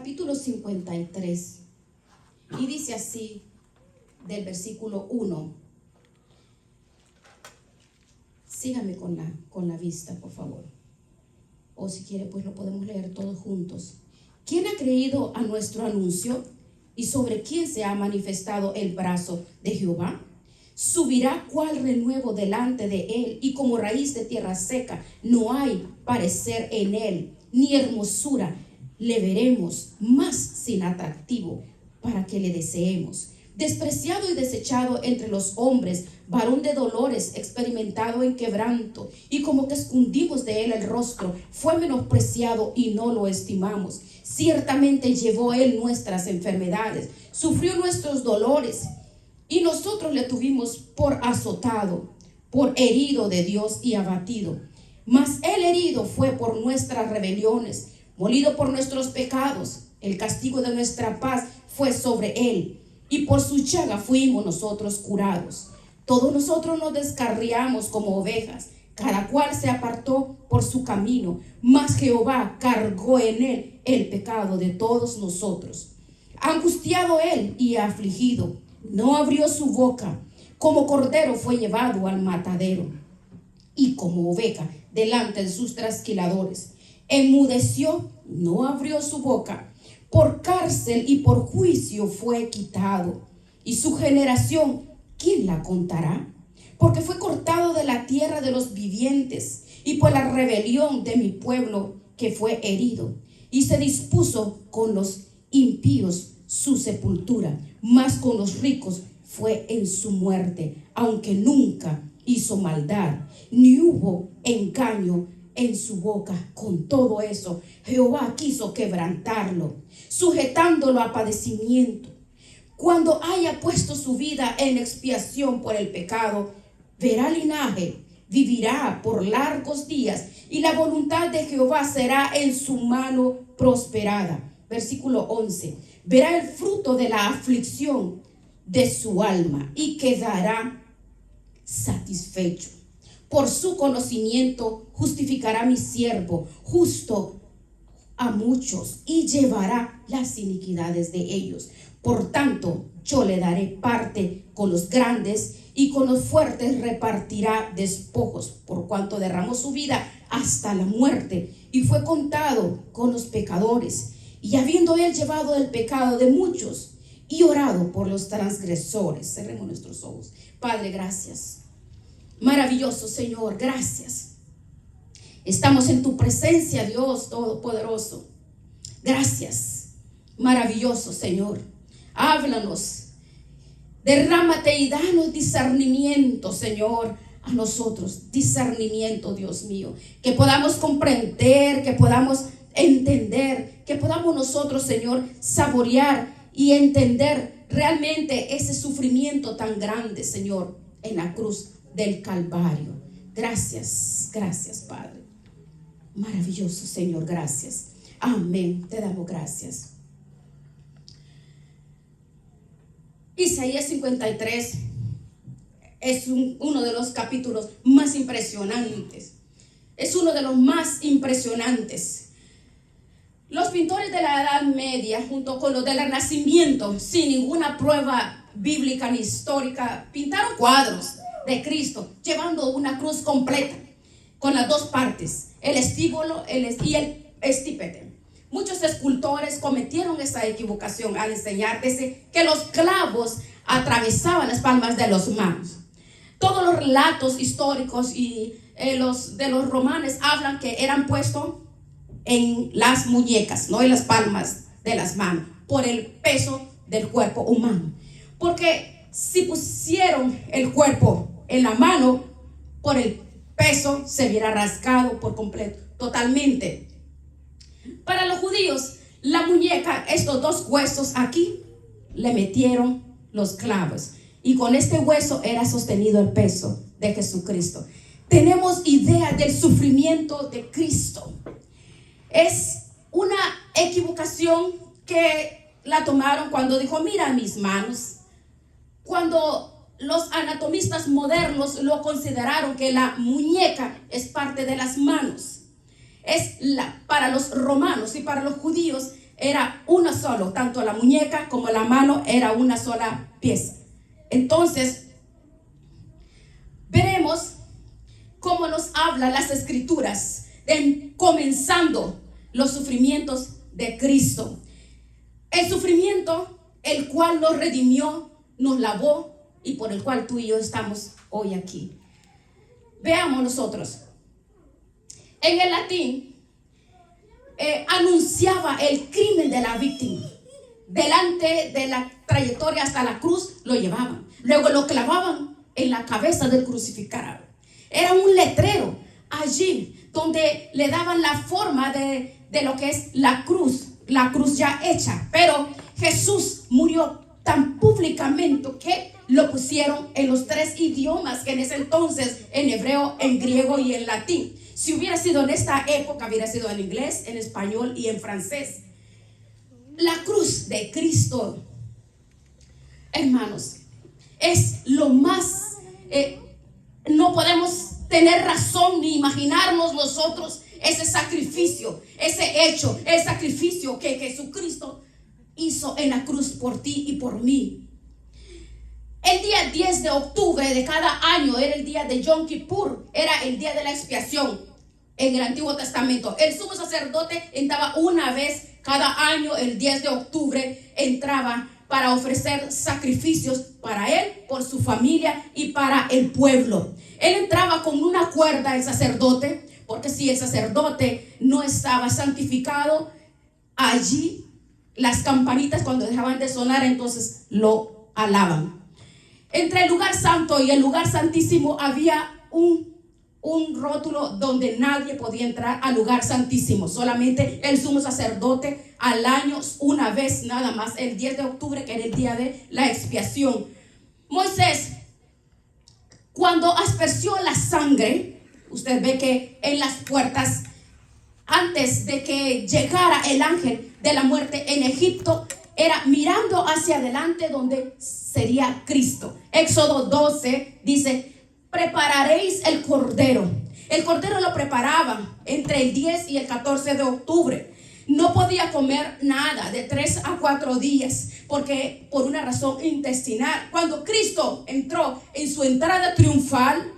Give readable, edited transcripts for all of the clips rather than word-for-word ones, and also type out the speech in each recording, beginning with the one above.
capítulo 53. Y dice así, del versículo 1. Sígame con la vista, por favor. O si quiere, pues lo podemos leer todos juntos. ¿Quién ha creído a nuestro anuncio? ¿Y sobre quién se ha manifestado el brazo de Jehová? Subirá cual renuevo delante de él, y como raíz de tierra seca, no hay parecer en él, ni hermosura le veremos, más sin atractivo para que le deseemos. Despreciado y desechado entre los hombres, varón de dolores, experimentado en quebranto, y como que escondimos de él el rostro, fue menospreciado y no lo estimamos. Ciertamente llevó él nuestras enfermedades, sufrió nuestros dolores, y nosotros le tuvimos por azotado, por herido de Dios y abatido. Mas él herido fue por nuestras rebeliones, molido por nuestros pecados. El castigo de nuestra paz fue sobre él, y por su llaga fuimos nosotros curados. Todos nosotros nos descarriamos como ovejas, cada cual se apartó por su camino, mas Jehová cargó en él el pecado de todos nosotros. Angustiado él y afligido, no abrió su boca. Como cordero fue llevado al matadero, y como oveja delante de sus trasquiladores. Enmudeció, no abrió su boca. Por cárcel y por juicio fue quitado. Y su generación, ¿quién la contará? Porque fue cortado de la tierra de los vivientes, y por la rebelión de mi pueblo que fue herido. Y se dispuso con los impíos su sepultura, mas con los ricos fue en su muerte, aunque nunca hizo maldad, ni hubo engaño en su boca. Con todo eso, Jehová quiso quebrantarlo, sujetándolo a padecimiento. Cuando haya puesto su vida en expiación por el pecado, verá linaje, vivirá por largos días, y la voluntad de Jehová será en su mano prosperada. Versículo 11. Verá el fruto de la aflicción de su alma y quedará satisfecho. Por su conocimiento justificará mi siervo justo a muchos, y llevará las iniquidades de ellos. Por tanto, yo le daré parte con los grandes, y con los fuertes repartirá despojos, por cuanto derramó su vida hasta la muerte, y fue contado con los pecadores. Y habiendo él llevado el pecado de muchos y orado por los transgresores. Cerremos nuestros ojos. Padre, gracias. Maravilloso Señor, gracias. Estamos en tu presencia, Dios Todopoderoso. Gracias. Maravilloso Señor. Háblanos. Derrámate y danos discernimiento, Señor, a nosotros. Discernimiento, Dios mío. Que podamos comprender, que podamos entender, que podamos nosotros, Señor, saborear y entender realmente ese sufrimiento tan grande, Señor, en la cruz del Calvario. Gracias, gracias, Padre. Maravilloso, Señor, gracias. Amén, te damos gracias. Isaías 53 es uno de los capítulos más impresionantes. Es uno de los más impresionantes. Los pintores de la Edad Media, junto con los del Renacimiento, sin ninguna prueba bíblica ni histórica, pintaron cuadros de Cristo llevando una cruz completa con las dos partes, el estíbulo y el estípete. Muchos escultores cometieron esa equivocación al enseñar que los clavos atravesaban las palmas de las manos. Todos los relatos históricos y los de los romanos hablan que eran puestos en las muñecas, no en las palmas de las manos, por el peso del cuerpo humano. Porque si pusieron el cuerpo en la mano, por el peso se viera rasgado por completo, totalmente. Para los judíos, la muñeca, estos dos huesos aquí, le metieron los clavos, y con este hueso era sostenido el peso de Jesucristo. Tenemos idea del sufrimiento de Cristo. Es una equivocación que la tomaron cuando dijo: mira mis manos. Cuando los anatomistas modernos lo consideraron que la muñeca es parte de las manos. Para los romanos y para los judíos era uno solo, tanto la muñeca como la mano era una sola pieza. Entonces, veremos cómo nos hablan las escrituras, comenzando los sufrimientos de Cristo. El sufrimiento, el cual nos redimió, nos lavó y por el cual tú y yo estamos hoy aquí. Veamos nosotros. En el latín, anunciaba el crimen de la víctima. Delante de la trayectoria hasta la cruz lo llevaban. Luego lo clavaban en la cabeza del crucificado. Era un letrero allí donde le daban la forma de lo que es la cruz ya hecha. Pero Jesús murió tan públicamente que lo pusieron en los 3 idiomas que en ese entonces, en hebreo, en griego y en latín. Si hubiera sido en esta época, hubiera sido en inglés, en español y en francés. La cruz de Cristo, hermanos, es lo más, no podemos tener razón ni imaginarnos nosotros ese sacrificio, ese hecho, el sacrificio que Jesucristo hizo en la cruz por ti y por mí. El día 10 de octubre de cada año era el día de Yom Kippur, era el día de la expiación en el Antiguo Testamento. El sumo sacerdote entraba una vez cada año, el 10 de octubre, entraba para ofrecer sacrificios para él, por su familia y para el pueblo. Él entraba con una cuerda, el sacerdote, porque si el sacerdote no estaba santificado, allí las campanitas cuando dejaban de sonar, entonces lo alaban. Entre el lugar santo y el lugar santísimo había un rótulo donde nadie podía entrar al lugar santísimo. Solamente el sumo sacerdote al año, una vez nada más, el 10 de octubre, que era el día de la expiación. Moisés, cuando aspersió la sangre, usted ve que en las puertas, antes de que llegara el ángel de la muerte en Egipto, era mirando hacia adelante donde sería Cristo. Éxodo 12 dice: prepararéis el cordero. El cordero lo preparaban entre el 10 y el 14 de octubre. No podía comer nada de 3 a 4 días porque por una razón intestinal. Cuando Cristo entró en su entrada triunfal,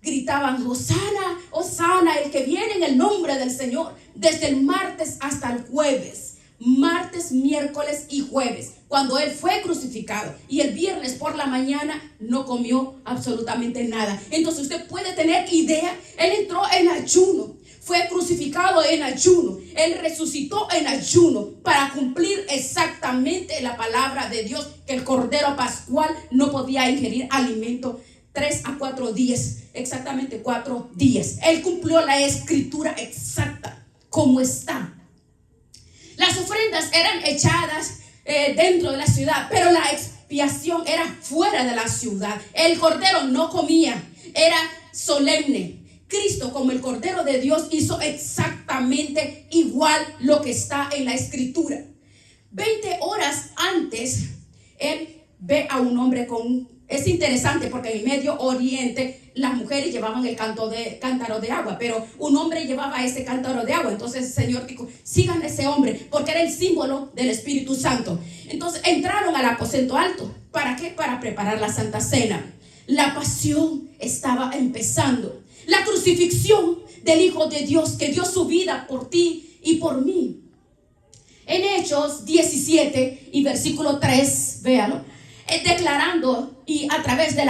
gritaban: Hosana, Hosana, el que viene en el nombre del Señor, desde el martes hasta el jueves. Martes, miércoles y jueves, cuando él fue crucificado, y el viernes por la mañana no comió absolutamente nada. Entonces usted puede tener idea, él entró en ayuno, fue crucificado en ayuno, él resucitó en ayuno para cumplir exactamente la palabra de Dios, que el cordero pascual no podía ingerir alimento 3 a 4 días, exactamente 4 días. Él cumplió la escritura exacta como está. Las ofrendas eran echadas dentro de la ciudad, pero la expiación era fuera de la ciudad. El cordero no comía, era solemne. Cristo, como el cordero de Dios, hizo exactamente igual lo que está en la escritura. 20 horas antes, él ve a un hombre con... Es interesante porque en el Medio Oriente las mujeres llevaban el cántaro de agua, pero un hombre llevaba ese cántaro de agua. Entonces el Señor dijo: sigan a ese hombre, porque era el símbolo del Espíritu Santo. Entonces entraron al aposento alto. ¿Para qué? Para preparar la Santa Cena. La pasión estaba empezando. La crucifixión del Hijo de Dios, que dio su vida por ti y por mí. En Hechos 17 y versículo 3, véanlo, declarando y a través de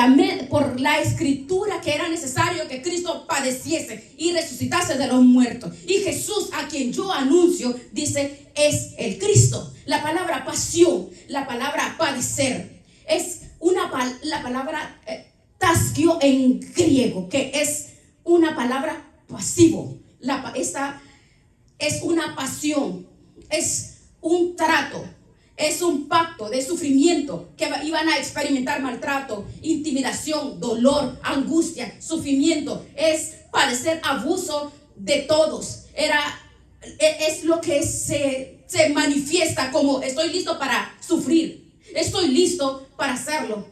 por la escritura que era necesario que Cristo padeciese y resucitase de los muertos. Y Jesús, a quien yo anuncio, dice, es el Cristo. La palabra pasión, la palabra padecer, es la palabra tasquio en griego, que es una palabra pasivo. Esta es una pasión, es un trato, es un pacto de sufrimiento, que iban a experimentar maltrato, intimidación, dolor, angustia, sufrimiento. Es padecer abuso de todos. Es lo que se manifiesta como: estoy listo para sufrir, estoy listo para hacerlo.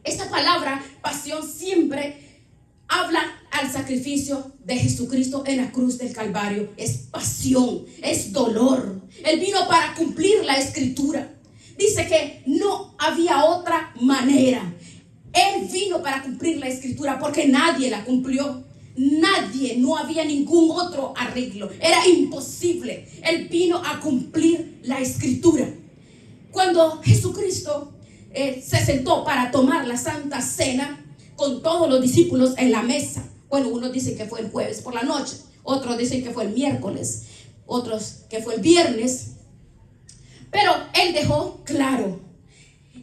Esta palabra pasión siempre habla al sacrificio de Jesucristo en la cruz del Calvario. Es pasión, es dolor. Él vino para cumplir la escritura. Dice que no había otra manera. Él vino para cumplir la escritura porque nadie la cumplió. Nadie, no había ningún otro arreglo. Era imposible. Él vino a cumplir la escritura. Cuando Jesucristo se sentó para tomar la Santa Cena con todos los discípulos en la mesa. Bueno, unos dicen que fue el jueves por la noche, otros dicen que fue el miércoles, otros que fue el viernes. Pero Él dejó claro: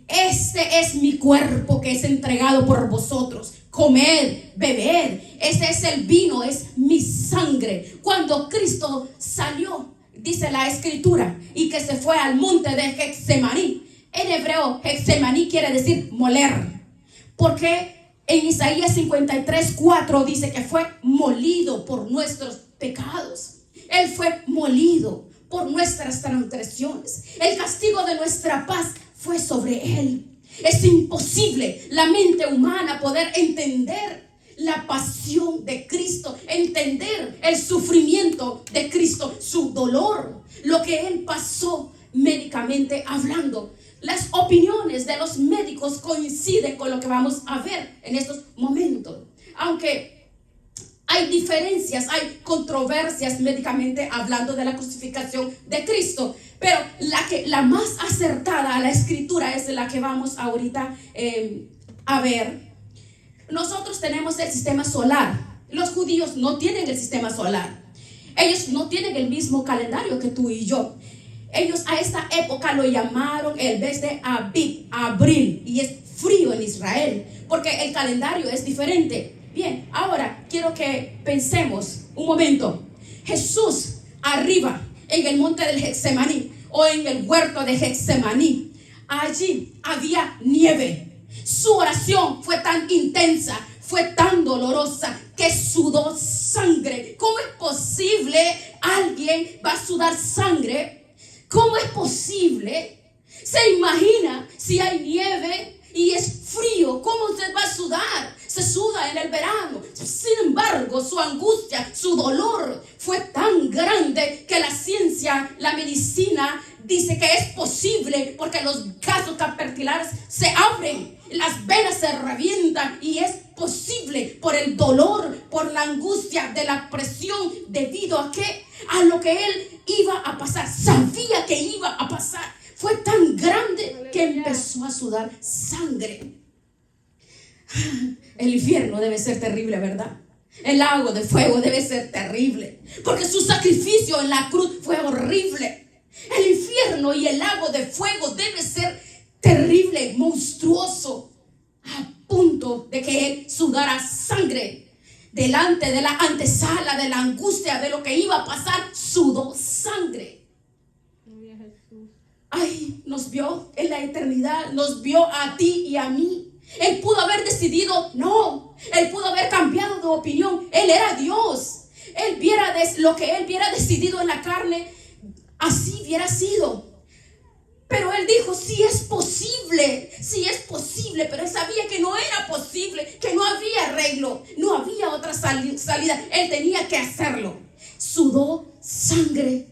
este es mi cuerpo que es entregado por vosotros. Comed, beber. Este es el vino, es mi sangre. Cuando Cristo salió, dice la escritura, y que se fue al monte de Getsemaní. En hebreo, Getsemaní quiere decir moler. Porque en Isaías 53:4 dice que fue molido por nuestros pecados. Él fue molido por nuestras transgresiones. El castigo de nuestra paz fue sobre Él. Es imposible la mente humana poder entender la pasión de Cristo, entender el sufrimiento de Cristo, su dolor, lo que Él pasó médicamente hablando. Las opiniones de los médicos coinciden con lo que vamos a ver en estos momentos. Aunque hay diferencias, hay controversias médicamente hablando de la crucificación de Cristo, pero la más acertada a la escritura es la que vamos ahorita a ver. Nosotros tenemos el sistema solar. Los judíos no tienen el sistema solar. Ellos no tienen el mismo calendario que tú y yo. Ellos a esta época lo llamaron el mes de Abib, abril, y es frío en Israel porque el calendario es diferente. Bien, ahora quiero que pensemos un momento. Jesús arriba en el monte del Getsemaní o en el huerto de Getsemaní, allí había nieve. Su oración fue tan intensa, fue tan dolorosa que sudó sangre. ¿Cómo es posible alguien va a sudar sangre? ¿Cómo es posible? ¿Se imagina si hay nieve y es frío? ¿Cómo usted va a sudar? Se suda en el verano. Sin embargo, su angustia, su dolor fue tan grande que la ciencia, la medicina dice que es posible porque los vasos capilares se abren, las venas se revientan y es posible por el dolor, por la angustia de la presión debido a lo que él iba a pasar. Sabía que iba a pasar. Fue tan grande que empezó a sudar sangre. El infierno debe ser terrible, ¿verdad? El lago de fuego debe ser terrible porque su sacrificio en la cruz fue horrible. El infierno y el lago de fuego debe ser terrible, monstruoso, a punto de que él sudara sangre. Delante de la antesala de la angustia de lo que iba a pasar, sudó sangre. Ay, nos vio en la eternidad, nos vio a ti y a mí. Él pudo haber decidido, no, él pudo haber cambiado de opinión. Él era Dios. Él viera lo que él hubiera decidido en la carne, así hubiera sido. Pero él dijo, sí es posible, pero él sabía que no era posible, que no había arreglo, no había otra salida. Él tenía que hacerlo. Sudó sangre.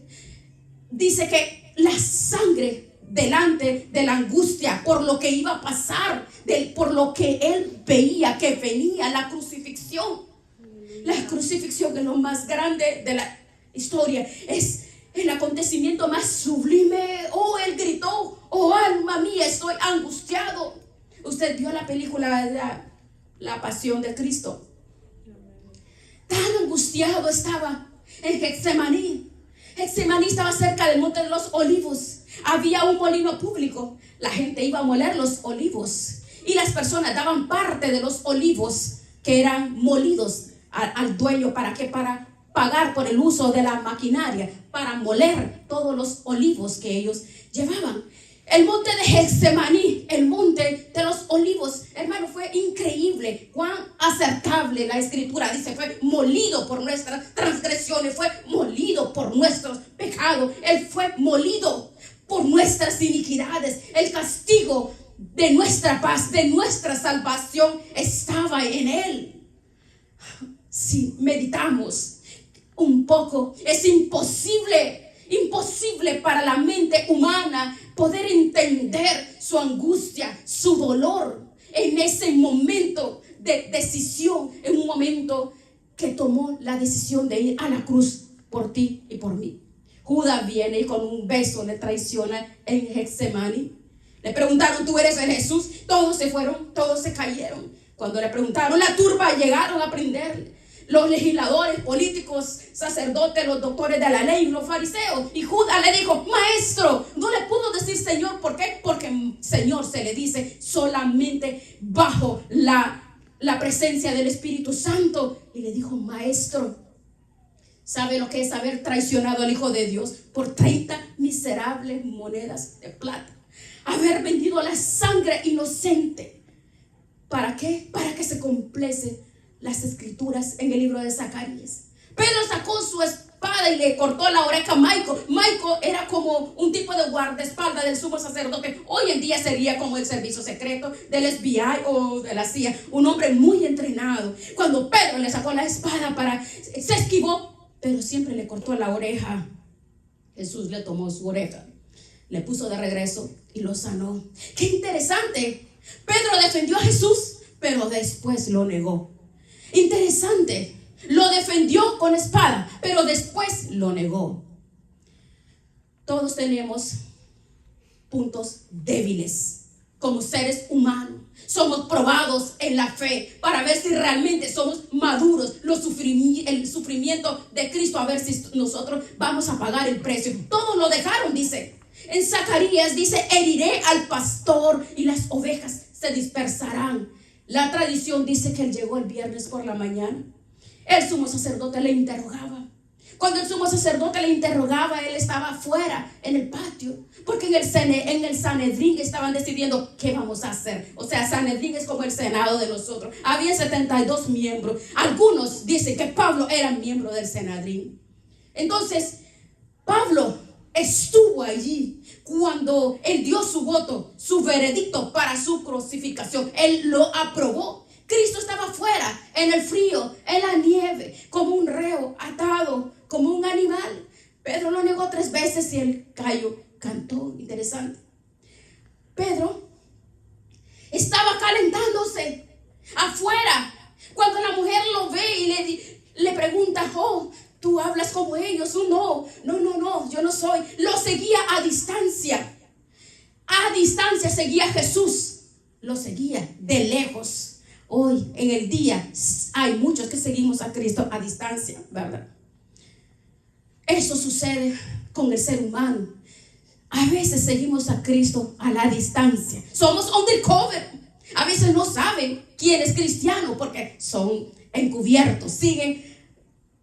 Dice que la sangre delante de la angustia por lo que iba a pasar, por lo que él veía que venía, la crucifixión. La crucifixión es lo más grande de la historia, es el acontecimiento más sublime. Oh, él gritó, oh alma mía, estoy angustiado. Usted vio la película La Pasión de Cristo. Tan angustiado estaba en Getsemaní. Getsemaní estaba cerca del monte de los olivos. Había un molino público. La gente iba a moler los olivos y las personas daban parte de los olivos que eran molidos al dueño. ¿Para qué? Para pagar por el uso de la maquinaria, para moler todos los olivos que ellos llevaban. El monte de Getsemaní, el monte de los olivos, hermano, fue increíble. Cuán acertable la escritura dice, fue molido por nuestras transgresiones, fue molido por nuestros pecados. Él fue molido por nuestras iniquidades. El castigo de nuestra paz, de nuestra salvación estaba en él. si meditamos un poco, es imposible para la mente humana poder entender su angustia, su dolor en ese momento de decisión, en un momento que tomó la decisión de ir a la cruz por ti y por mí. Judas viene y con un beso le traiciona en Getsemaní. Le preguntaron, ¿tú eres el Jesús? Todos se fueron, todos se cayeron. Cuando le preguntaron, la turba llegaron a prenderle. Los legisladores, políticos, sacerdotes, los doctores de la ley, los fariseos. Y Judas le dijo, maestro, no le pudo decir Señor. ¿Por qué? Porque Señor se le dice solamente bajo la presencia del Espíritu Santo. Y le dijo, maestro, ¿sabe lo que es haber traicionado al Hijo de Dios por 30 miserables monedas de plata? Haber vendido la sangre inocente. ¿Para qué? Para que se complete las escrituras en el libro de Zacarías. Pedro sacó su espada y le cortó la oreja a Michael. Michael era como un tipo de guardaespaldas del sumo sacerdote. Hoy en día sería como el servicio secreto del FBI o de la CIA. Un hombre muy entrenado. Cuando Pedro le sacó la espada se esquivó, pero siempre le cortó la oreja. Jesús le tomó su oreja, le puso de regreso y lo sanó. ¡Qué interesante! Pedro defendió a Jesús, pero después lo negó. Interesante, lo defendió con espada, pero después lo negó. Todos tenemos puntos débiles como seres humanos. Somos probados en la fe para ver si realmente somos maduros. El sufrimiento de Cristo, a ver si nosotros vamos a pagar el precio. Todos lo dejaron, dice. En Zacarías dice, heriré al pastor y las ovejas se dispersarán. La tradición dice que él llegó el viernes por la mañana. El sumo sacerdote le interrogaba. Cuando el sumo sacerdote le interrogaba, él estaba afuera en el patio, porque en el Sanedrín estaban decidiendo qué vamos a hacer. O sea, Sanedrín es como el Senado de nosotros. Había 72 miembros. Algunos dicen que Pablo era miembro del Sanedrín. Entonces, Pablo estuvo allí cuando él dio su voto, su veredicto para su crucificación. Él lo aprobó. Cristo estaba afuera, en el frío, en la nieve, como un reo atado, como un animal. Pedro lo negó 3 veces y el gallo cantó. Interesante. Pedro estaba calentándose afuera cuando la mujer lo ve y le pregunta, oh, tú hablas como ellos. No, yo no soy. Lo seguía a distancia. A distancia seguía a Jesús. Lo seguía de lejos. Hoy en el día hay muchos que seguimos a Cristo a distancia, ¿verdad? Eso sucede con el ser humano. A veces seguimos a Cristo a la distancia. Somos undercover. A veces no saben quién es cristiano porque son encubiertos, siguen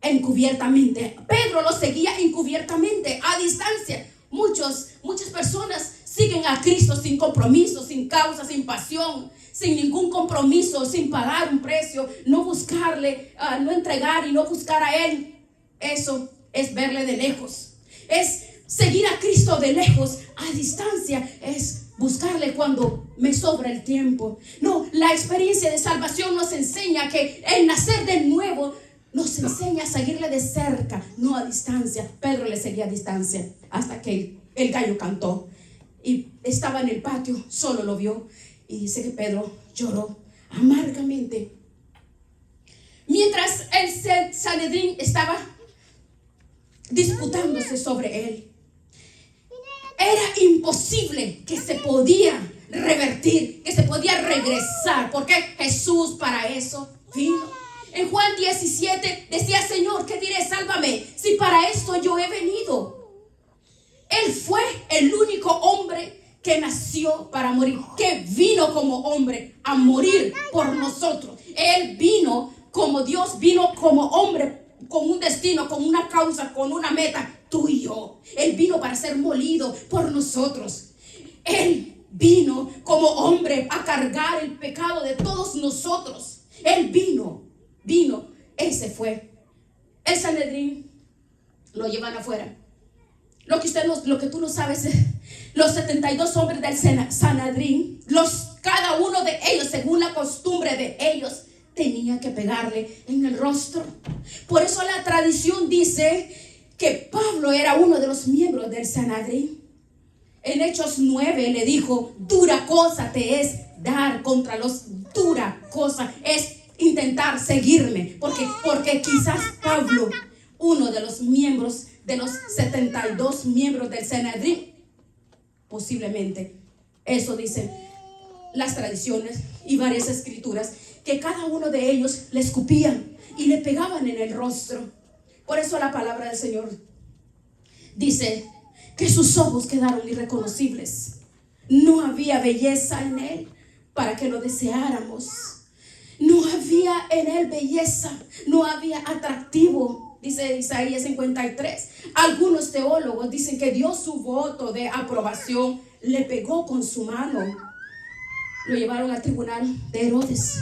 encubiertamente. Pedro lo seguía encubiertamente, a distancia. Muchas personas siguen a Cristo sin compromiso, sin causa, sin pasión, sin ningún compromiso, sin pagar un precio, no buscarle, no entregar y no buscar a Él. Eso es verle de lejos. Es seguir a Cristo de lejos, a distancia. Es buscarle cuando me sobra el tiempo. No, la experiencia de salvación nos enseña que el nacer de nuevo nos enseña a seguirle de cerca, no a distancia. Pedro le seguía a distancia hasta que el gallo cantó y estaba en el patio, solo lo vio. Y dice que Pedro lloró amargamente. Mientras el Sanedrín estaba disputándose sobre él, era imposible que se podía revertir, que se podía regresar, porque Jesús para eso vino. En Juan 17 decía, Señor, ¿qué diré? Sálvame, si para esto yo he venido. Él fue el único hombre que nació para morir, que vino como hombre a morir por nosotros. Él vino como Dios, vino como hombre, con un destino, con una causa, con una meta, tú y yo. Él vino para ser molido por nosotros. Él vino como hombre a cargar el pecado de todos nosotros. Él vino, ese fue. El Sanedrín lo llevan afuera. Lo que tú no sabes es los 72 hombres del Sanedrín, cada uno de ellos, según la costumbre de ellos, tenía que pegarle en el rostro. Por eso la tradición dice que Pablo era uno de los miembros del Sanedrín. En Hechos 9 le dijo: dura cosa te es dar contra los, dura cosa es intentar seguirme, porque quizás Pablo, uno de los miembros de los 72 miembros del Sanedrín, posiblemente, eso dicen las tradiciones y varias escrituras, que cada uno de ellos le escupían y le pegaban en el rostro. Por eso la palabra del Señor dice que sus ojos quedaron irreconocibles. No había belleza en él para que lo deseáramos. No había en él belleza, no había atractivo. Dice Isaías 53. Algunos teólogos dicen que dio su voto de aprobación, le pegó con su mano. Lo llevaron al tribunal de Herodes.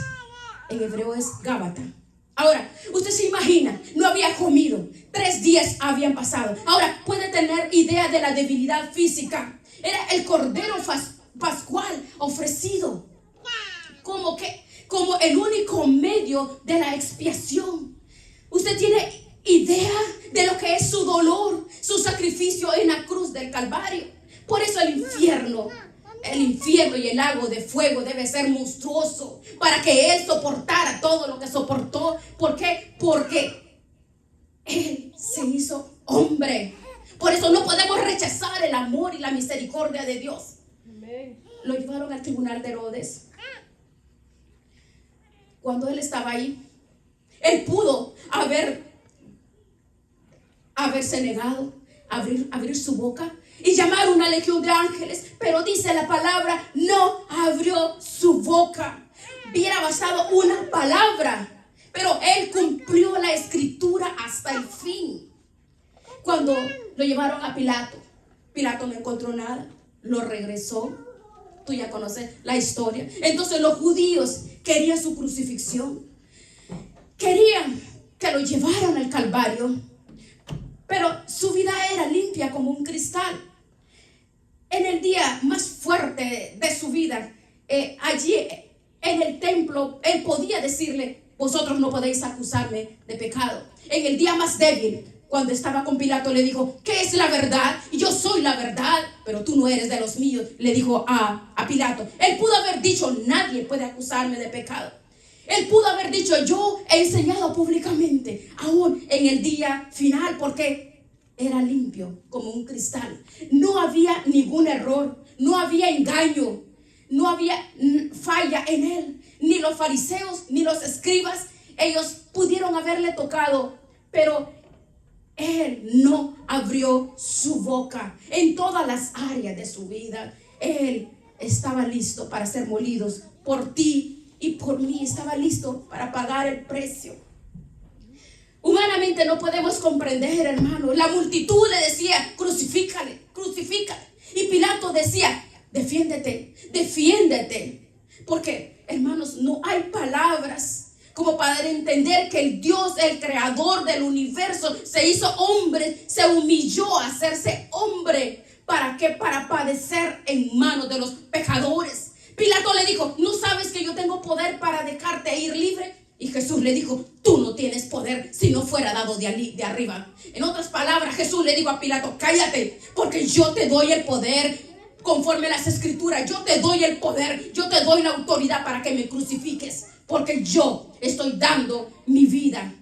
En hebreo es Gábata. Ahora, usted se imagina, no había comido, 3 días habían pasado. Ahora, puede tener idea de la debilidad física. Era el cordero pascual ofrecido como el único medio de la expiación. Usted tiene idea de lo que es su dolor, su sacrificio en la cruz del Calvario. Por eso el infierno y el lago de fuego debe ser monstruoso para que él soportara todo lo que soportó. ¿Por qué? Porque él se hizo hombre. Por eso no podemos rechazar el amor y la misericordia de Dios. Lo llevaron al tribunal de Herodes. Cuando él estaba ahí, él pudo haberse negado, abrir su boca y llamar una legión de ángeles, pero dice la palabra, no abrió su boca. Hubiera bastado una palabra, pero él cumplió la escritura hasta el fin. Cuando lo llevaron a Pilato, Pilato no encontró nada, lo regresó. Tú ya conoces la historia. Entonces los judíos querían su crucifixión, querían que lo llevaran al Calvario, pero su vida era limpia como un cristal. En el día más fuerte de su vida, allí en el templo, él podía decirle: vosotros no podéis acusarme de pecado. En el día más débil, cuando estaba con Pilato, le dijo: ¿qué es la verdad? Yo soy la verdad, pero tú no eres de los míos, le dijo a Pilato. Él pudo haber dicho: nadie puede acusarme de pecado. Él pudo haber dicho: yo he enseñado públicamente, aún en el día final, porque era limpio como un cristal. No había ningún error, no había engaño, no había falla en él. Ni los fariseos, ni los escribas, ellos pudieron haberle tocado, pero él no abrió su boca. En todas las áreas de su vida, él estaba listo para ser molido por ti y por mí. Estaba listo para pagar el precio. Humanamente no podemos comprender, hermano. La multitud le decía: crucifícale, crucifícale. Y Pilato decía: defiéndete, defiéndete. Porque, hermanos, no hay palabras como para entender que el Dios, el creador del universo, se hizo hombre, se humilló a hacerse hombre. ¿Para qué? Para padecer en manos de los pecadores. Pilato le dijo: ¿no sabes que yo tengo poder para dejarte ir libre? Y Jesús le dijo: tú no tienes poder si no fuera dado de arriba. En otras palabras, Jesús le dijo a Pilato: cállate, porque yo te doy el poder conforme a las escrituras. Yo te doy el poder, yo te doy la autoridad para que me crucifiques, porque yo estoy dando mi vida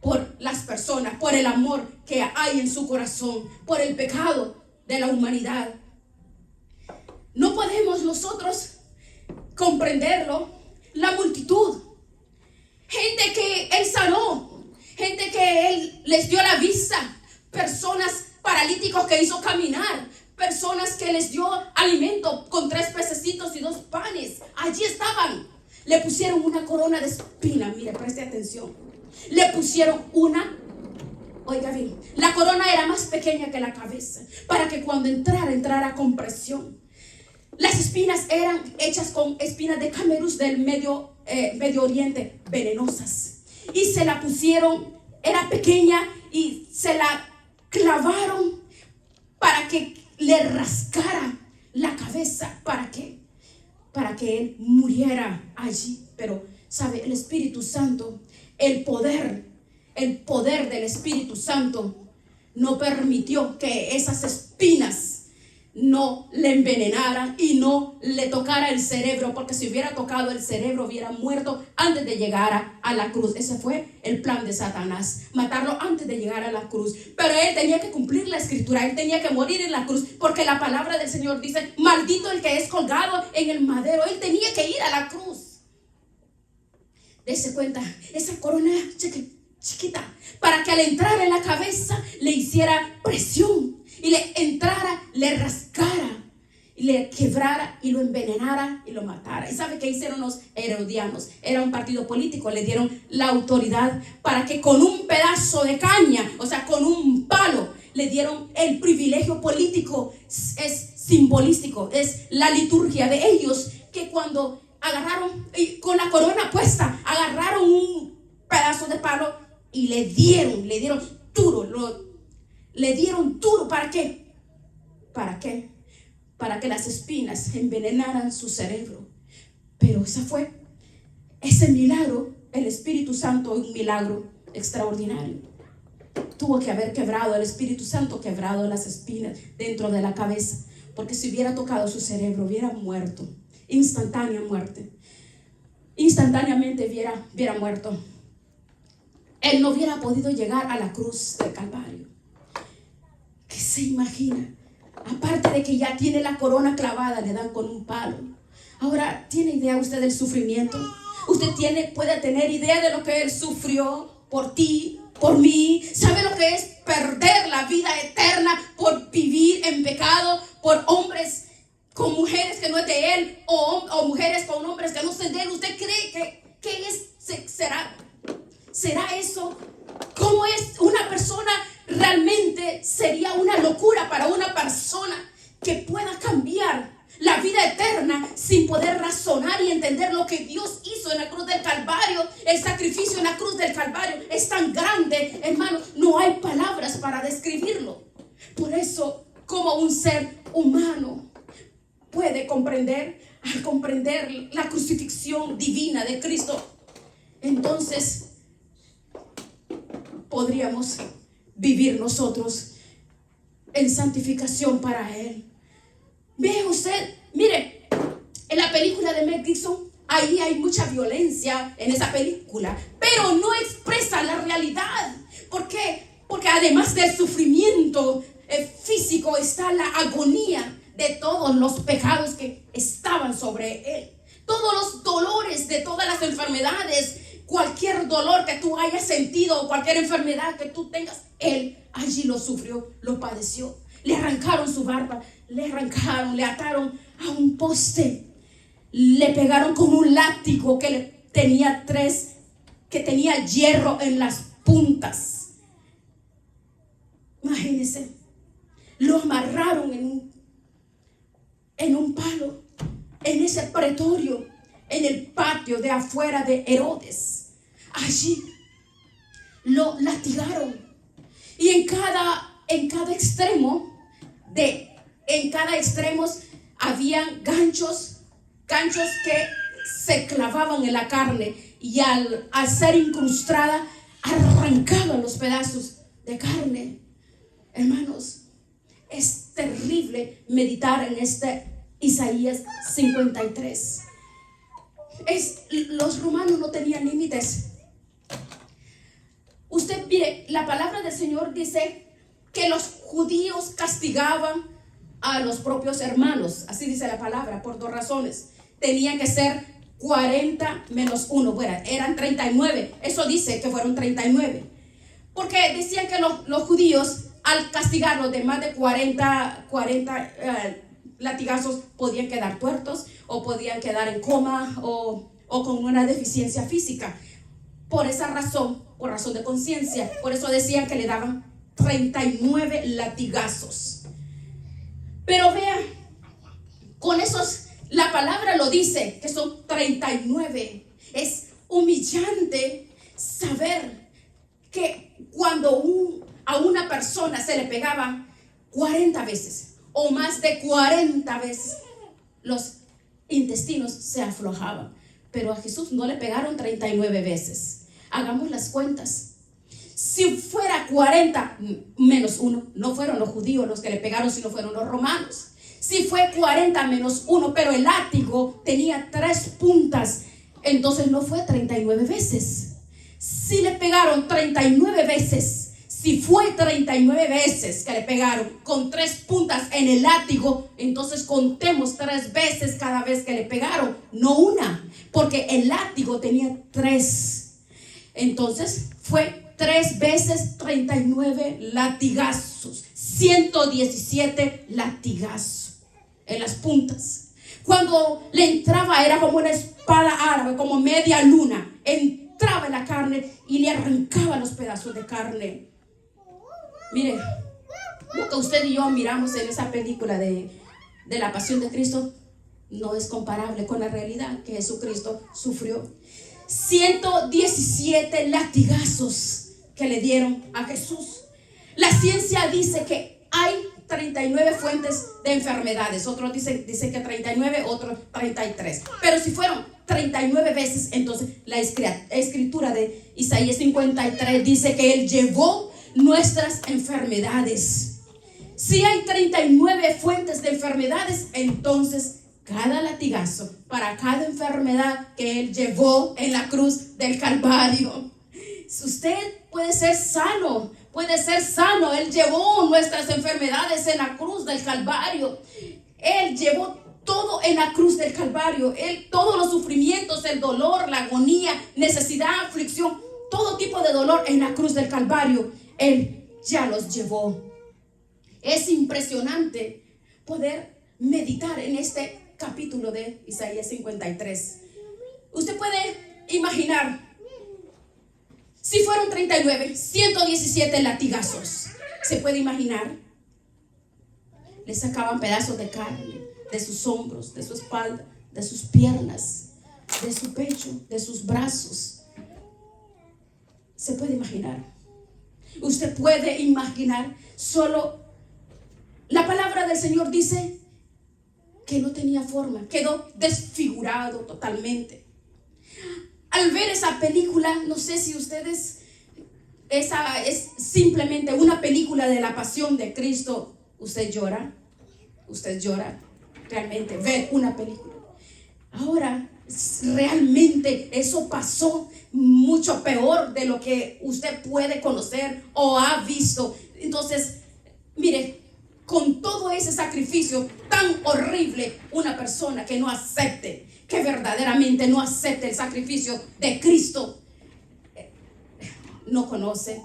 por las personas, por el amor que hay en su corazón, por el pecado de la humanidad. No podemos nosotros comprenderlo. La multitud, gente que él sanó, gente que él les dio la vista, personas paralíticos que hizo caminar, personas que les dio alimento con 3 pececitos y 2 panes. Allí estaban. Le pusieron una corona de espinas. Mire, preste atención. Le pusieron oiga bien, la corona era más pequeña que la cabeza, para que cuando entrara con presión. Las espinas eran hechas con espinas de camelus del Medio Oriente, venenosas. Y se la pusieron, era pequeña, y se la clavaron para que le rascara la cabeza. ¿Para qué? Para que él muriera allí. Pero ¿Sabe? El Espíritu Santo, el poder del Espíritu Santo no permitió que esas espinas no le envenenaran y no le tocara el cerebro, porque si hubiera tocado el cerebro hubiera muerto antes de llegar a la cruz. Ese fue el plan de Satanás, matarlo antes de llegar a la cruz. Pero él tenía que cumplir la escritura, él tenía que morir en la cruz, porque la palabra del Señor dice: maldito el que es colgado en el madero. Él tenía que ir a la cruz. Dese cuenta, esa corona chiquita, para que al entrar en la cabeza le hiciera presión y le entrara, le rascara y le quebrara y lo envenenara y lo matara. ¿Y sabe qué hicieron los herodianos? Era un partido político, le dieron la autoridad para que con un pedazo de caña, o sea, con un palo, le dieron el privilegio político. Es simbolístico, es la liturgia de ellos, que cuando agarraron, con la corona puesta, agarraron un pedazo de palo y le dieron duro, le dieron duro. ¿Para qué? ¿Para qué? Para que las espinas envenenaran su cerebro. Pero ese milagro, el Espíritu Santo, un milagro extraordinario. Tuvo que haber quebrado, el Espíritu Santo quebrado las espinas dentro de la cabeza, porque si hubiera tocado su cerebro hubiera muerto, instantánea muerte, instantáneamente hubiera muerto. Él no hubiera podido llegar a la cruz del Calvario. ¿Qué se imagina? Aparte de que ya tiene la corona clavada, le dan con un palo. Ahora, ¿tiene idea usted del sufrimiento? Usted puede tener idea de lo que él sufrió por ti, por mí. ¿Sabe lo que es perder la vida eterna por vivir en pecado? Por hombres con mujeres que no es de él, o mujeres con hombres que no son de él. ¿Usted cree que será eso? ¿Cómo es una persona? Realmente sería una locura para una persona que pueda cambiar la vida eterna sin poder razonar y entender lo que Dios hizo en la cruz del Calvario. El sacrificio en la cruz del Calvario es tan grande, hermano, no hay palabras para describirlo. Por eso, como un ser humano puede comprender, al comprender la crucifixión divina de Cristo, entonces podríamos vivir nosotros en santificación para Él. Ve usted, mire, en la película de Mel Gibson, ahí hay mucha violencia en esa película, pero no expresa la realidad. ¿Por qué? Porque además del sufrimiento físico está la agonía de todos los pecados que estaban sobre Él, todos los dolores de todas las enfermedades. Cualquier dolor que tú hayas sentido o cualquier enfermedad que tú tengas, Él allí lo sufrió, lo padeció. Le arrancaron su barba, le ataron a un poste, le pegaron con un látigo que tenía hierro en las puntas. Imagínense, lo amarraron en un palo, en ese pretorio, en el patio de afuera de Herodes. Allí lo latigaron. Y en cada extremo habían ganchos que se clavaban en la carne, y al ser incrustada arrancaban los pedazos de carne. Hermanos, es terrible meditar en Isaías 53. Los romanos no tenían límites. Usted mire, la palabra del Señor dice que los judíos castigaban a los propios hermanos. Así dice la palabra, por 2 razones. Tenían que ser 40 menos 1. Bueno, eran 39. Eso dice que fueron 39. Porque decían que los judíos, al castigarlos de más de 40 latigazos, podían quedar tuertos o podían quedar en coma o con una deficiencia física. Por esa razón, por razón de conciencia, por eso decían que le daban 39 latigazos. Pero vean, con esos, la palabra lo dice, que son 39. Es humillante saber que cuando a una persona se le pegaban 40 veces o más de 40 veces, los intestinos se aflojaban. pero a Jesús no le pegaron 39 veces. Hagamos las cuentas. Si fuera 40 menos 1, no fueron los judíos los que le pegaron, sino fueron los romanos. Si fue 40 menos 1, pero el látigo tenía 3 puntas, entonces no fue 39 veces. Si le pegaron 39 veces, si fue 39 veces que le pegaron con 3 puntas en el látigo, entonces contemos 3 veces cada vez que le pegaron, no una, porque el látigo tenía 3. Entonces fue 3 veces 39 latigazos, 117 latigazos en las puntas. Cuando le entraba era como una espada árabe, como media luna. Entraba en la carne y le arrancaba los pedazos de carne. Mire, lo que usted y yo miramos en esa película de la Pasión de Cristo no es comparable con la realidad que Jesucristo sufrió. 117 latigazos que le dieron a Jesús. La ciencia dice que hay 39 fuentes de enfermedades. Otros dicen que 39, otros 33. Pero si fueron 39 veces, entonces la escritura de Isaías 53 dice que Él llevó nuestras enfermedades. Si hay 39 fuentes de enfermedades, entonces cada latigazo para cada enfermedad que Él llevó en la cruz del Calvario. Usted puede ser sano, puede ser sano. Él llevó nuestras enfermedades en la cruz del Calvario. Él llevó todo en la cruz del Calvario. Él, todos los sufrimientos, el dolor, la agonía, necesidad, aflicción, todo tipo de dolor en la cruz del Calvario, Él ya los llevó. Es impresionante poder meditar en este capítulo de Isaías 53. Usted puede imaginar, si fueron 39, 117 latigazos. ¿Se puede imaginar? Le sacaban pedazos de carne de sus hombros, de su espalda, de sus piernas, de su pecho, de sus brazos. ¿Se puede imaginar? Usted puede imaginar. Solo la palabra del Señor dice que no tenía forma, quedó desfigurado totalmente. Al ver esa película, no sé si ustedes, esa es simplemente una película de la Pasión de Cristo, usted llora realmente ver una película. Ahora realmente eso pasó mucho peor de lo que usted puede conocer o ha visto. Entonces, mire, con todo ese sacrificio tan horrible, una persona que no acepte, que verdaderamente no acepte el sacrificio de Cristo, no conoce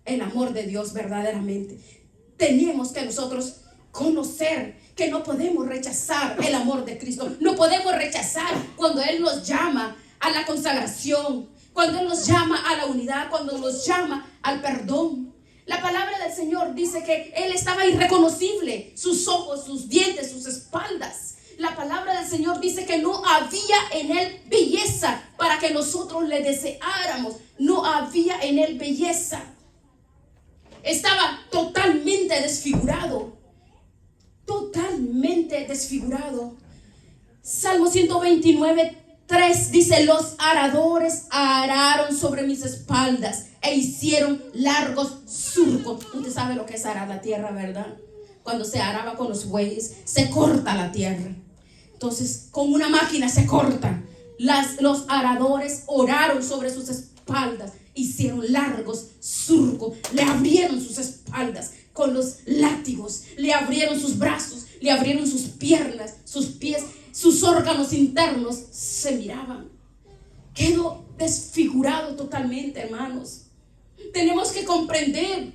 el amor de Dios verdaderamente. Tenemos que nosotros conocer que no podemos rechazar el amor de Cristo. No podemos rechazar cuando Él nos llama a la consagración, cuando Él nos llama a la unidad, cuando nos llama al perdón. La palabra del Señor dice que Él estaba irreconocible, sus ojos, sus dientes, sus espaldas. La palabra del Señor dice que no había en Él belleza para que nosotros le deseáramos. No había en Él belleza. Estaba totalmente desfigurado. Totalmente desfigurado. Salmo 129:3 dice: los aradores araron sobre mis espaldas e hicieron largos surcos. Usted sabe lo que es arar la tierra, ¿verdad? Cuando se araba con los bueyes, se corta la tierra. Entonces, con una máquina se corta. Los aradores oraron sobre sus espaldas, hicieron largos surcos, le abrieron sus espaldas con los látigos, le abrieron sus brazos, le abrieron sus piernas, sus pies, sus órganos internos se miraban. Quedó desfigurado totalmente, hermanos. Tenemos que comprender,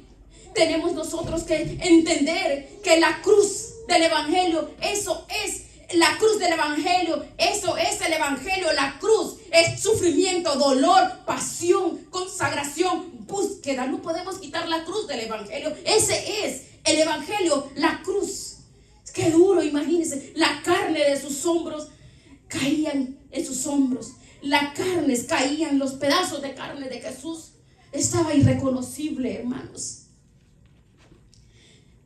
tenemos nosotros que entender que la cruz del Evangelio, eso es la cruz del Evangelio, eso es el Evangelio. La cruz es sufrimiento, dolor, pasión, consagración, búsqueda. No podemos quitar la cruz del Evangelio. Ese es el Evangelio, la cruz. Qué duro, imagínense. La carne de sus hombros caían en sus hombros. Las carnes caían, los pedazos de carne de Jesús. Estaba irreconocible, hermanos.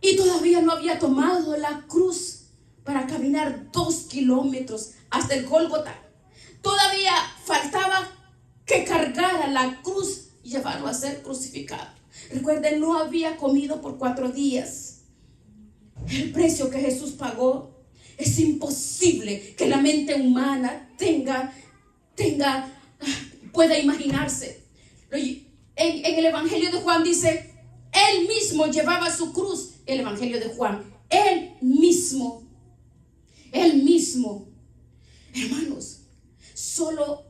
Y todavía no había tomado la cruz para caminar 2 kilómetros hasta el Gólgota. Todavía faltaba que cargara la cruz y llevarlo a ser crucificado. Recuerden, no había comido por 4 días. El precio que Jesús pagó es imposible que la mente humana pueda imaginarse. En el Evangelio de Juan dice, Él mismo llevaba su cruz. El Evangelio de Juan, Él mismo. Hermanos, solo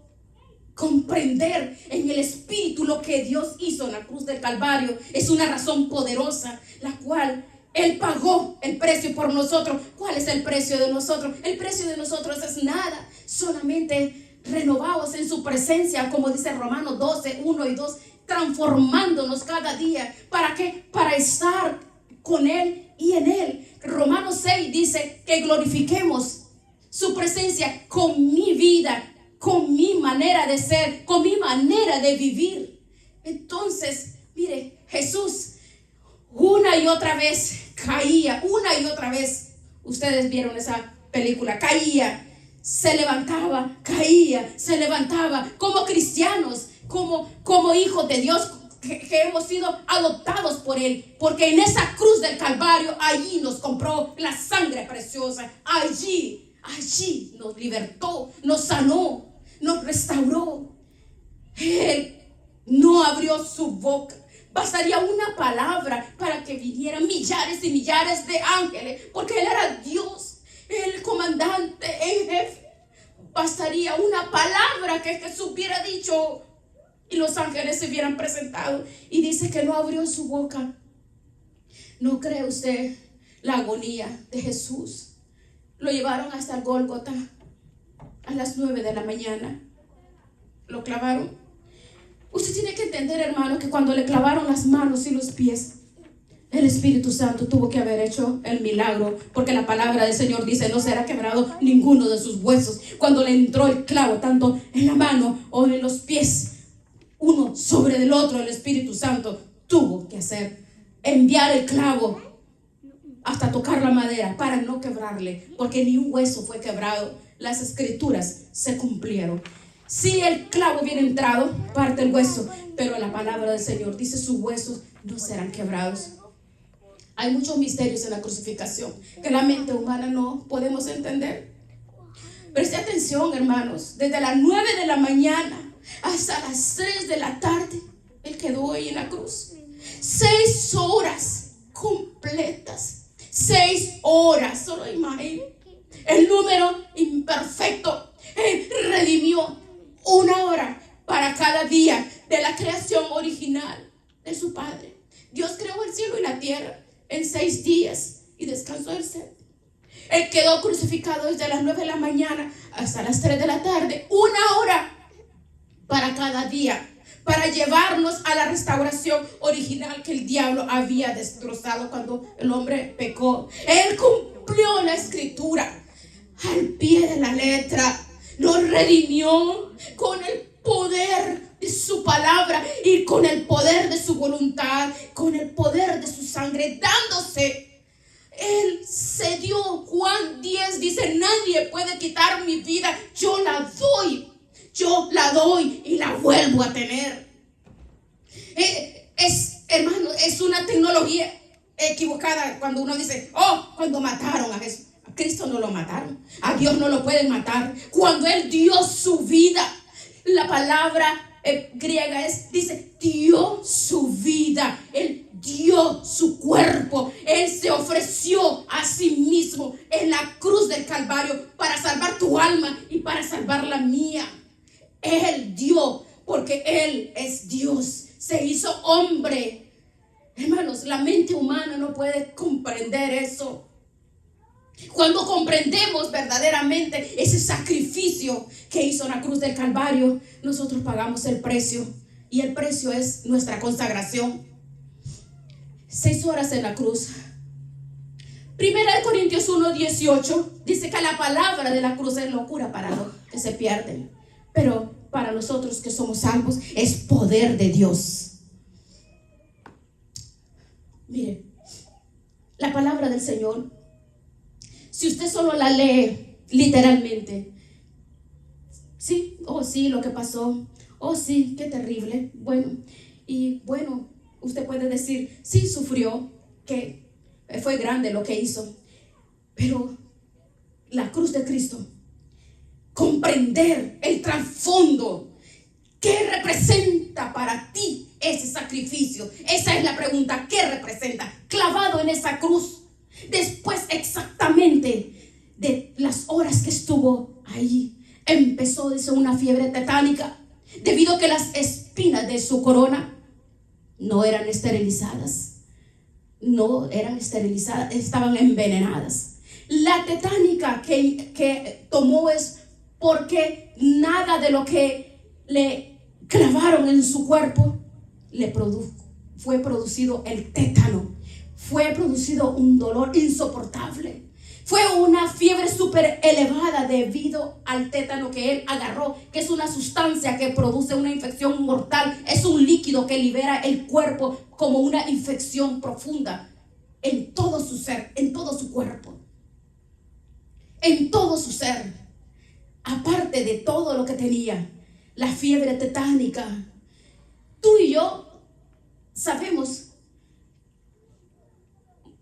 comprender en el Espíritu lo que Dios hizo en la cruz del Calvario es una razón poderosa, la cual Él pagó el precio por nosotros. ¿Cuál es el precio de nosotros? El precio de nosotros es nada, solamente renovados en su presencia, como dice Romanos 12, 1 y 2, transformándonos cada día. ¿Para qué? Para estar con Él y en Él. Romanos 6 dice que glorifiquemos su presencia con mi vida, con mi manera de ser, con mi manera de vivir. Entonces, mire, Jesús una y otra vez caía, una y otra vez. Ustedes vieron esa película, caía, se levantaba, caía, se levantaba. Como cristianos, como hijos de Dios, que hemos sido adoptados por Él, porque en esa cruz del Calvario, allí nos compró la sangre preciosa. Allí nos libertó, nos sanó, nos restauró. Él no abrió su boca. Bastaría una palabra para que vinieran millares y millares de ángeles, porque Él era Dios, el comandante en jefe. Bastaría una palabra que Jesús hubiera dicho y los ángeles se hubieran presentado. Y dice que no abrió su boca. ¿No cree usted la agonía de Jesús? Lo llevaron hasta el Gólgota a las 9 de la mañana. Lo clavaron. Usted tiene que entender, hermano, que cuando le clavaron las manos y los pies, el Espíritu Santo tuvo que haber hecho el milagro, porque la palabra del Señor dice: no será quebrado ninguno de sus huesos. Cuando le entró el clavo, tanto en la mano o en los pies, uno sobre el otro, el Espíritu Santo tuvo que enviar el clavo hasta tocar la madera para no quebrarle, porque ni un hueso fue quebrado. Las escrituras se cumplieron. Si el clavo hubiera entrado, parte el hueso, pero la palabra del Señor dice: sus huesos no serán quebrados. Hay muchos misterios en la crucificación que la mente humana no podemos entender. Preste atención, hermanos. Desde las 9 de la mañana hasta las 3 de la tarde, Él quedó ahí en la cruz. 6 horas completas. 6 horas, solo imaginen el número imperfecto. Él redimió 1 hora para cada día de la creación original de su Padre. Dios creó el cielo y la tierra en 6 días y descansó el 7. Él quedó crucificado desde las 9 de la mañana hasta las 3 de la tarde, 1 hora para cada día, para llevarnos a la restauración original que el diablo había destrozado cuando el hombre pecó. Él cumplió la escritura al pie de la letra. Nos redimió con el poder de su palabra y con el poder de su voluntad, con el poder de su sangre, dándose. Él se dio. Juan 10 dice: nadie puede quitar mi vida, yo la doy y la vuelvo a tener. Hermano, es una tecnología equivocada cuando uno dice: cuando mataron a Jesús. A Cristo no lo mataron, a Dios no lo pueden matar. Cuando Él dio su vida, la palabra griega dice: dio su vida. Él dio su cuerpo. Él se ofreció a sí mismo en la cruz del Calvario para salvar tu alma y para salvar la mía. Él dio, porque Él es Dios. Se hizo hombre. Hermanos, la mente humana no puede comprender eso. Cuando comprendemos verdaderamente ese sacrificio que hizo en la cruz del Calvario, nosotros pagamos el precio. Y el precio es nuestra consagración. 6 horas en la cruz. Primera de Corintios 1:18 dice que la palabra de la cruz es locura para los que se pierden, pero para nosotros que somos salvos es poder de Dios. Mire, la palabra del Señor, si usted solo la lee literalmente, Sí, oh sí, lo que pasó. Oh sí, qué terrible. Bueno, y bueno, usted puede decir, sí, sufrió, que fue grande lo que hizo. Pero la cruz de Cristo, comprender el trasfondo, ¿qué representa para ti ese sacrificio? Esa es la pregunta, ¿qué representa? Clavado en esa cruz, después exactamente de las horas que estuvo ahí, empezó, dice, una fiebre tetánica, debido a que las espinas de su corona no eran esterilizadas. No eran esterilizadas, estaban envenenadas. La tetánica que tomó es porque nada de lo que le clavaron en su cuerpo fue producido el tétano. Fue producido un dolor insoportable. Fue una fiebre súper elevada debido al tétano que él agarró, que es una sustancia que produce una infección mortal. Es un líquido que libera el cuerpo como una infección profunda en todo su ser, en todo su cuerpo, en todo su ser. Aparte de todo lo que tenía, la fiebre tetánica. Tú y yo sabemos,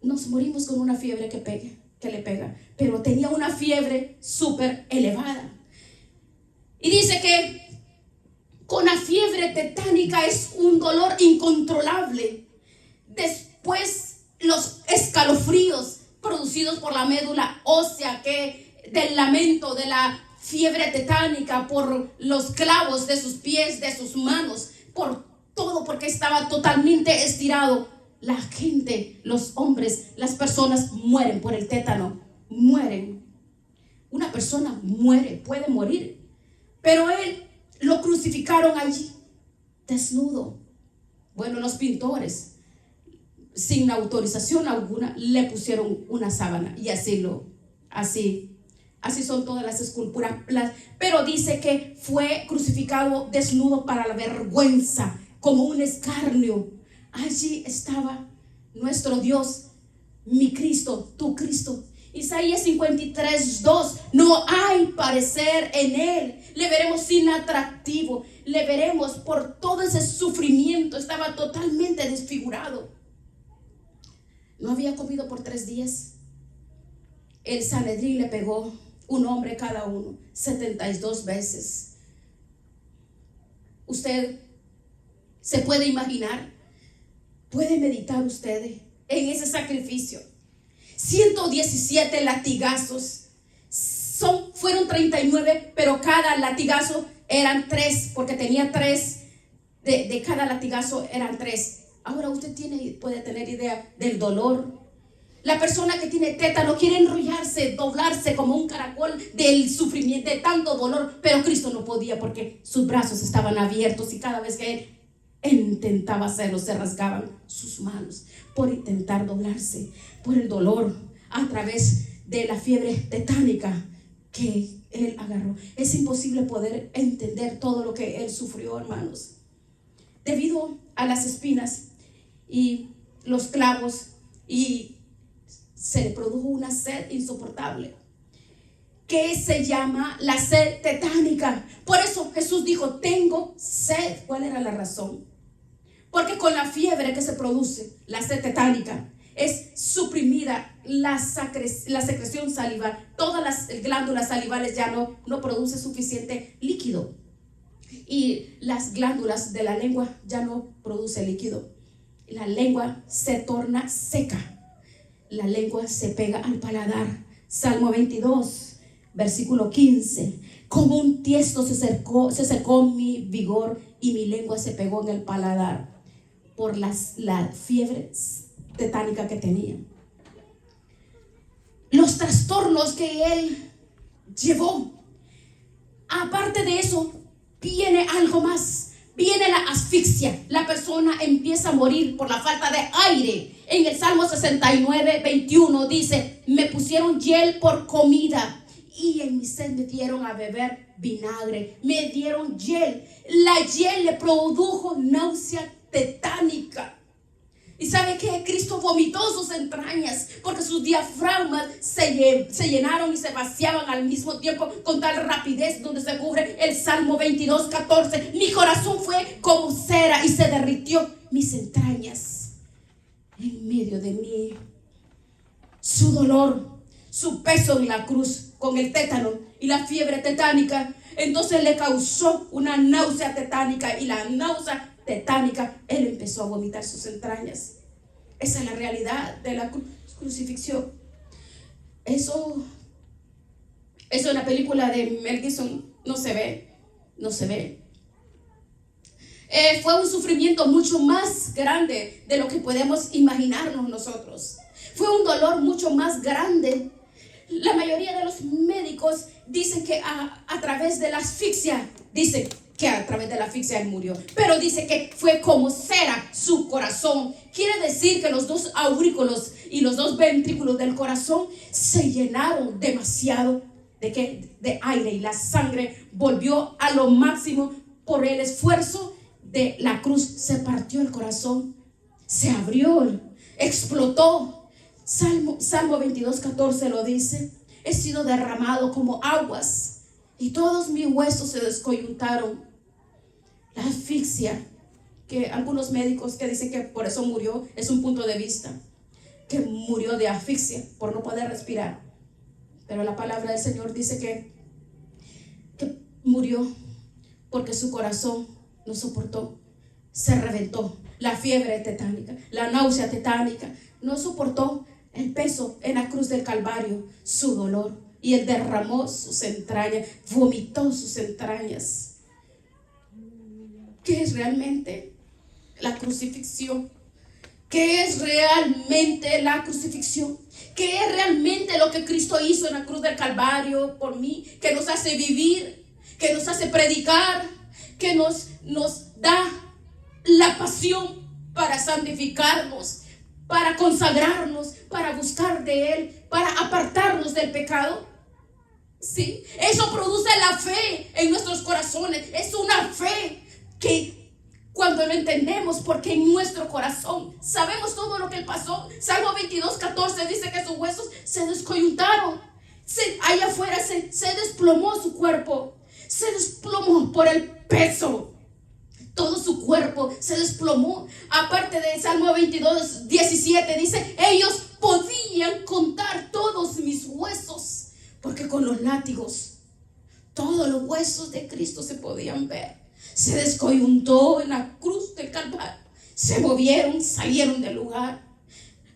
nos morimos con una fiebre que le pega, pero tenía una fiebre súper elevada. Y dice que con la fiebre tetánica es un dolor incontrolable. Después los escalofríos producidos por la médula ósea, que del lamento de la fiebre tetánica, por los clavos de sus pies, de sus manos, por todo, porque estaba totalmente estirado. La gente, los hombres, las personas mueren por el tétano, mueren. Una persona muere, puede morir, pero él lo crucificaron allí, desnudo. Bueno, los pintores, sin autorización alguna, le pusieron una sábana y así son todas las esculturas. Pero dice que fue crucificado desnudo para la vergüenza, como un escarnio. Allí estaba nuestro Dios, mi Cristo, tu Cristo. Isaías 53:2, no hay parecer en él. Le veremos inatractivo, le veremos por todo ese sufrimiento. Estaba totalmente desfigurado. No había comido por 3 días. El Sanedrín le pegó, un hombre cada uno, 72 veces. Usted se puede imaginar, puede meditar usted en ese sacrificio. 117 latigazos. Fueron 39, pero cada latigazo eran 3, porque tenía 3. De cada latigazo eran 3. Ahora usted puede tener idea del dolor. La persona que tiene tétano quiere enrollarse, doblarse como un caracol del sufrimiento, de tanto dolor, pero Cristo no podía porque sus brazos estaban abiertos y cada vez que él intentaba hacerlo se rasgaban sus manos por intentar doblarse, por el dolor a través de la fiebre tetánica que él agarró. Es imposible poder entender todo lo que él sufrió, hermanos, debido a las espinas y los clavos, y se le produjo una sed insoportable que se llama la sed tetánica. Por eso Jesús dijo, tengo sed. ¿Cuál era la razón? Porque con la fiebre que se produce, la sed tetánica, es suprimida la secreción salival. Todas las glándulas salivales ya no producen suficiente líquido, y las glándulas de la lengua ya no producen líquido. La lengua se torna seca. La lengua se pega al paladar. Salmo 22, versículo 15. Como un tiesto se secó mi vigor y mi lengua se pegó en el paladar por la fiebre tetánica que tenía. Los trastornos que él llevó. Aparte de eso, viene algo más. Viene la asfixia. La persona empieza a morir por la falta de aire. En el Salmo 69:21 dice, me pusieron hiel por comida y en mi sed me dieron a beber vinagre. Me dieron hiel. La hiel le produjo náusea tetánica. Y sabe que Cristo vomitó sus entrañas porque sus diafragmas se llenaron y se vaciaban al mismo tiempo con tal rapidez, donde se cubre el Salmo 22:14. Mi corazón fue como cera y se derritió mis entrañas en medio de mí. Su dolor, su peso en la cruz con el tétano y la fiebre tetánica, entonces le causó una náusea tetánica, y la náusea tetánica, él empezó a vomitar sus entrañas. Esa es la realidad de la crucifixión. Eso en la película de Mel Gibson no se ve. Fue un sufrimiento mucho más grande de lo que podemos imaginarnos nosotros. Fue un dolor mucho más grande. La mayoría de los médicos dicen que a través de la asfixia, dicen que a través de la asfixia él murió, pero dice que fue como cera su corazón. Quiere decir que los dos aurículos y los dos ventrículos del corazón se llenaron demasiado de aire, y la sangre volvió a lo máximo por el esfuerzo de la cruz. Se partió el corazón, se abrió, explotó. Salmo 22:14 lo dice: he sido derramado como aguas y todos mis huesos se descoyuntaron. La asfixia, que algunos médicos que dicen que por eso murió, es un punto de vista, que murió de asfixia por no poder respirar, pero la palabra del Señor dice que murió porque su corazón no soportó, se reventó. La fiebre tetánica, la náusea tetánica, no soportó el peso en la cruz del Calvario, su dolor, y él derramó sus entrañas, vomitó sus entrañas. ¿Qué es realmente la crucifixión? ¿Qué es realmente la crucifixión? ¿Qué es realmente lo que Cristo hizo en la cruz del Calvario por mí? Que nos hace vivir, que nos hace predicar, que nos da la pasión para santificarnos, para consagrarnos, para buscar de Él, para apartarnos del pecado. Sí, eso produce la fe en nuestros corazones. Es una fe que cuando lo entendemos, porque en nuestro corazón sabemos todo lo que pasó. Salmo 22:14 dice que sus huesos se descoyuntaron. Allá afuera se desplomó su cuerpo, se desplomó por el peso. Todo su cuerpo se desplomó. Aparte de Salmo 22:17 dice: ellos podían contar todos mis huesos, porque con los látigos todos los huesos de Cristo se podían ver. Se descoyuntó en la cruz del Calvario, se movieron, salieron del lugar.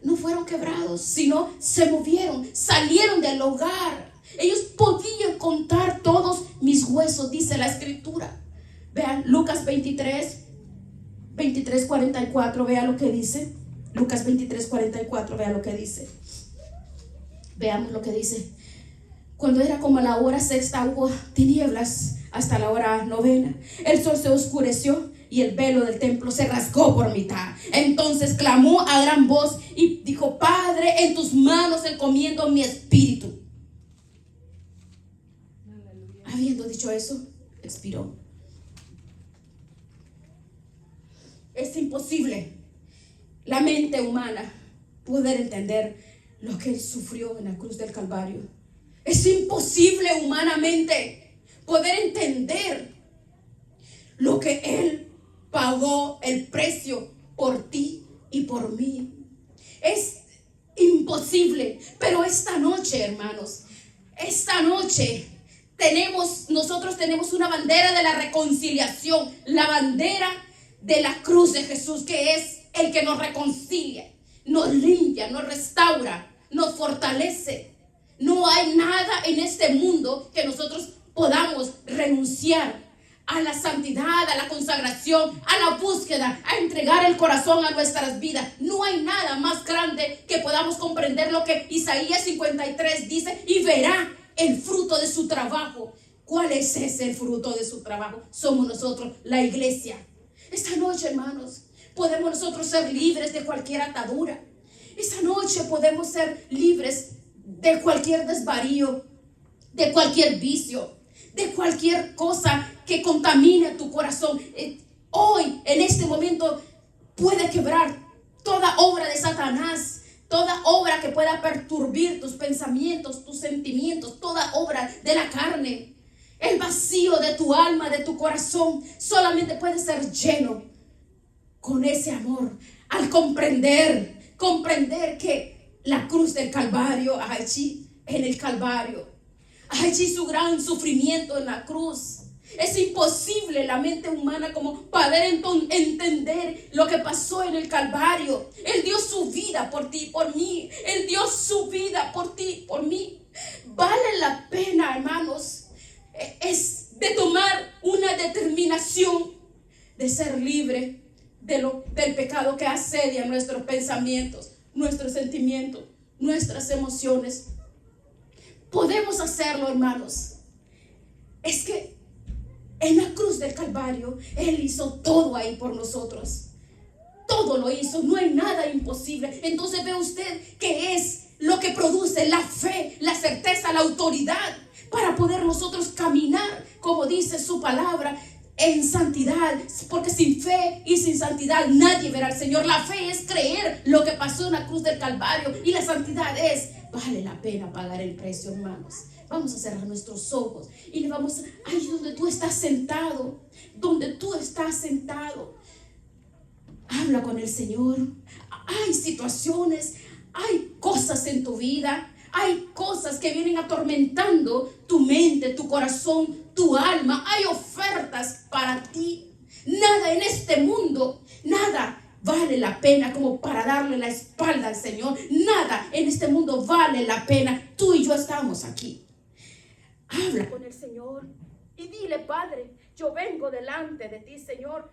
No fueron quebrados, sino se movieron, salieron del lugar. Ellos podían contar todos mis huesos, dice la Escritura. Vean Lucas 23:44, vea lo que dice. Lucas 23:44, vea lo que dice. Veamos lo que dice. Cuando era como la hora sexta, hubo tinieblas hasta la hora novena. El sol se oscureció y el velo del templo se rasgó por mitad. Entonces clamó a gran voz y dijo: Padre, en tus manos encomiendo mi espíritu. Aleluya. Habiendo dicho eso, expiró. Es imposible la mente humana poder entender lo que él sufrió en la cruz del Calvario. Es imposible humanamente poder entender lo que él pagó, el precio por ti y por mí. Es imposible. Pero esta noche, hermanos, esta noche nosotros tenemos una bandera de la reconciliación, la bandera de la cruz de Jesús, que es el que nos reconcilia, nos limpia, nos restaura, nos fortalece. No hay nada en este mundo que nosotros podamos renunciar a la santidad, a la consagración, a la búsqueda, a entregar el corazón a nuestras vidas. No hay nada más grande que podamos comprender lo que Isaías 53 dice: y verá el fruto de su trabajo. ¿Cuál es ese fruto de su trabajo? Somos nosotros, la iglesia. Esta noche, hermanos, podemos nosotros ser libres de cualquier atadura. Esta noche podemos ser libres de cualquier desvarío, de cualquier vicio, de cualquier cosa que contamine tu corazón. Hoy, en este momento, puede quebrar toda obra de Satanás, toda obra que pueda perturbar tus pensamientos, tus sentimientos, toda obra de la carne. El vacío de tu alma, de tu corazón, solamente puede ser lleno con ese amor. Al comprender que la cruz del Calvario, allí en el Calvario, allí su gran sufrimiento en la cruz. Es imposible la mente humana como poder entender lo que pasó en el Calvario. Él dio su vida por ti, por mí. Él dio su vida por ti, por mí. Vale la pena, hermanos, es de tomar una determinación de ser libre del pecado que asedia nuestros pensamientos, nuestros sentimientos, nuestras emociones. Podemos hacerlo, hermanos. Es que en la cruz del Calvario, Él hizo todo ahí por nosotros. Todo lo hizo, no hay nada imposible. Entonces ve usted que es lo que produce la fe, la certeza, la autoridad para poder nosotros caminar, como dice su palabra, en santidad. Porque sin fe y sin santidad nadie verá al Señor. La fe es creer lo que pasó en la cruz del Calvario, y la santidad vale la pena pagar el precio, hermanos. Vamos a cerrar nuestros ojos y le vamos ahí donde tú estás sentado, habla con el Señor. Hay situaciones, hay cosas en tu vida, hay cosas que vienen atormentando tu mente, tu corazón, tu alma. Hay ofertas para ti. Nada en este mundo, nada vale la pena como para darle la espalda al Señor. Nada en este mundo vale la pena. Tú y yo estamos aquí. Habla con el Señor y dile: Padre, yo vengo delante de ti, Señor,